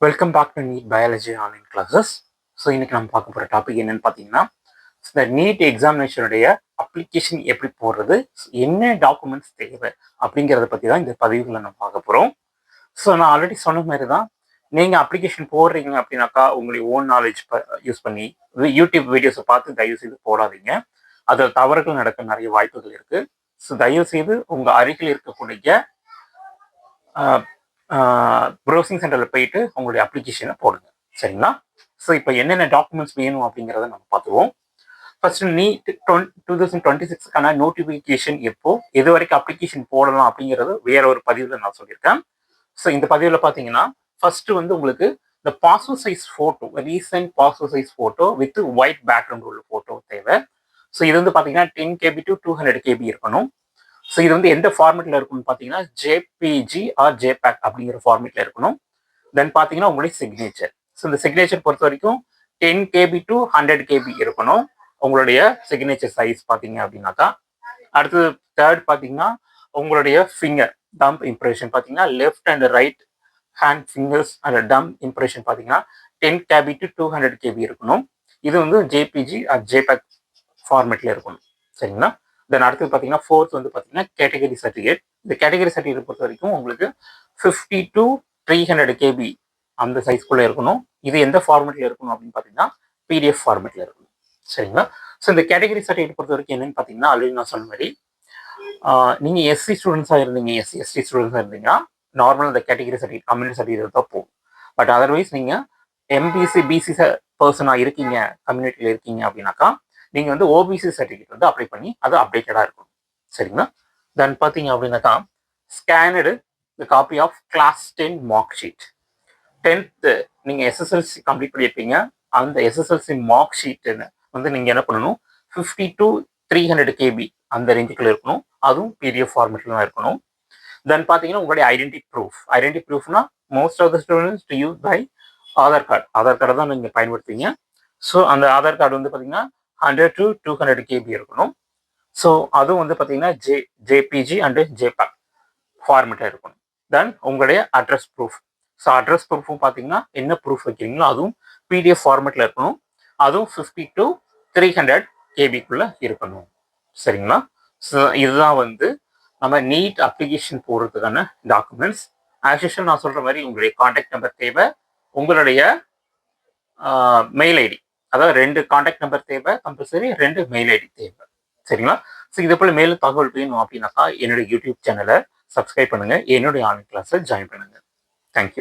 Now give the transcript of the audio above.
Welcome back to NEET biology online classes. So இன்னைக்கு நம்ம பார்க்க போகிற டாபிக் என்னன்னு பார்த்தீங்கன்னா, இந்த நீட் எக்ஸாமினேஷனுடைய அப்ளிகேஷன் எப்படி போடுறது, என்ன டாக்குமெண்ட்ஸ் தேவை அப்படிங்கிறத பற்றி தான் இந்த பதிவுகளை நம்ம பார்க்க போகிறோம். ஸோ நான் ஆல்ரெடி சொன்ன மாதிரி தான், நீங்கள் அப்ளிகேஷன் போடுறீங்க அப்படின்னாக்கா உங்களுடைய ஓன் நாலேஜ் யூஸ் பண்ணி யூடியூப் வீடியோஸை பார்த்து தயவு செய்து போடாதீங்க. அதில் தவறுகள் நடக்க நிறைய வாய்ப்புகள் இருக்குது. ஸோ தயவு செய்து உங்கள் அருகில் இருக்கக்கூடிய ப்ரௌசிங் சென்டரில் போயிட்டு உங்களுடைய அப்ளிகேஷனை போடுங்க, சரிங்களா? ஸோ இப்போ என்னென்ன டாக்குமெண்ட்ஸ் வேணும் அப்படிங்கிறத நம்ம பார்த்துருவோம். ஃபர்ஸ்ட் நீட் 2026க்கான நோட்டிஃபிகேஷன் எப்போ, எது வரைக்கும் அப்ளிகேஷன் போடலாம் அப்படிங்கிறது வேற ஒரு பதிவில் நான் சொல்லியிருக்கேன். ஸோ இந்த பதிவில் பார்த்தீங்கன்னா ஃபர்ஸ்ட் வந்து உங்களுக்கு இந்த passport size photo, recent passport size photo with white background உள்ள ஃபோட்டோ தேவை. ஸோ இது வந்து பார்த்தீங்கன்னா 10 KB to 200 KB இருக்கணும். ஸோ இது வந்து எந்த ஃபார்மேட்டில் இருக்கும்னு பார்த்தீங்கன்னா ஜேபிஜி ஆர் ஜேபேக் அப்படிங்கிற ஃபார்மேட்டில் இருக்கணும். தென் பார்த்தீங்கன்னா உங்களுடைய சிக்னேச்சர். ஸோ இந்த சிக்னேச்சர் பொறுத்த வரைக்கும் 10 KB to 100 KB இருக்கணும் உங்களுடைய சிக்னேச்சர் சைஸ் பார்த்தீங்க அப்படின்னாக்கா. அடுத்தது தேர்ட் பார்த்தீங்கன்னா உங்களுடைய ஃபிங்கர் தம்ப் இம்ப்ரெஷன் பார்த்தீங்கன்னா left and right hand fingers and thumb impression பார்த்தீங்கன்னா 10 KB to 200 KB இருக்கணும். இது வந்து ஜேபிஜி ஆர் ஜேபேக் ஃபார்மேட்டில் இருக்கணும், சரிங்களா? தென் அடுத்து பார்த்தீங்கன்னா ஃபோர்த் வந்து பார்த்தீங்கன்னா கேட்டகரி சர்டிஃபிகேட். இந்த கேட்டகரி சர்டிஃபிகேட் பொறுத்த வரைக்கும் உங்களுக்கு 50 to 300 KB அந்த சைஸ்க்குள்ளே இருக்கணும். இது எந்த ஃபார்மேட்டில் இருக்கணும் அப்படின்னு பார்த்தீங்கன்னா பிடிஎஃப் ஃபார்மேட்டில் இருக்கணும், சரிங்களா? ஸோ இந்த கேட்டகரி சர்டிஃபிகேட் பொறுத்த வரைக்கும் என்னன்னு பார்த்தீங்கன்னா ஆல்ரெடி நான் சொன்ன மாதிரி நீங்கள் எஸ்சி ஸ்டூடெண்ட்ஸாக இருந்தீங்க, எஸ்டி ஸ்டூடெண்ட்ஸாக இருந்தீங்கன்னா நார்மல் இந்த கேட்டகரி சர்டிஃபிகேட் கம்யூனிட்டி சர்டிஃபிகேட் தான் போகும். பட் அதர்வைஸ் நீங்கள் எம்பிசி பிசி பர்சனாக இருக்கீங்க, கம்யூனிட்டியில் இருக்கீங்க அப்படின்னாக்கா நீங்கள் வந்து ஓபிசி சர்டிஃபிகேட் வந்து அப்ளை பண்ணி அது அப்டேட்டடாக இருக்கணும், சரிங்களா? தென் பார்த்தீங்க அப்படின்னாக்கா scanned the copy of class 10 mark sheet. 10th நீங்கள் எஸ்எஸ்எல்சி கம்ப்ளீட் பண்ணியிருப்பீங்க, அந்த எஸ்எஸ்எல்சி மார்க் ஷீட்டுன்னு வந்து நீங்கள் என்ன பண்ணணும் 50 to 300 KB அந்த ரேஞ்சுக்குள்ள இருக்கணும். அதுவும் பிடிஎஃப் ஃபார்மேட்டில் தான் இருக்கணும். தென் பார்த்தீங்கன்னா உங்களுடைய ஐடென்டி ப்ரூஃப்னா most of the students to use by Aadhaar card தான் நீங்கள் பயன்படுத்துவீங்க. ஸோ அந்த ஆதார் கார்டு வந்து பார்த்தீங்கன்னா 100 to 200 KB இருக்கணும். ஸோ அதுவும் வந்து பார்த்தீங்கன்னா ஜேபிஜி அண்டு ஜேபேக் ஃபார்மேட்டாக இருக்கணும். தென் உங்களுடைய அட்ரஸ் ப்ரூஃப். ஸோ அட்ரஸ் ப்ரூஃபும் பார்த்தீங்கன்னா என்ன ப்ரூஃப் வைக்கிறீங்களோ அதுவும் பிடிஎஃப் ஃபார்மேட்டில் இருக்கணும். அதுவும் 50 to 300 KBக்குள்ளே இருக்கணும், சரிங்களா? ஸோ இதுதான் வந்து நம்ம நீட் அப்ளிகேஷன் போடுறதுக்கான டாக்குமெண்ட்ஸ். ஆஸ் யூஷுவல் நான் சொல்கிற மாதிரி உங்களுடைய கான்டாக்ட் நம்பர் தேவை, உங்களுடைய மெயில் ஐடி, அதாவது 2 கான்டாக்ட் நம்பர் தேவை கம்பல்சரி, 2 மெயில் ஐடி தேவை, சரிங்களா? ஸோ இதே போல் மேலும் தகவல் வேணும் அப்படின்னாக்கா என்னுடைய யூடியூப் சேனலை சப்ஸ்கிரைப் பண்ணுங்கள், என்னுடைய ஆன்லைன் கிளாஸை ஜாயின் பண்ணுங்கள். தேங்க்யூ.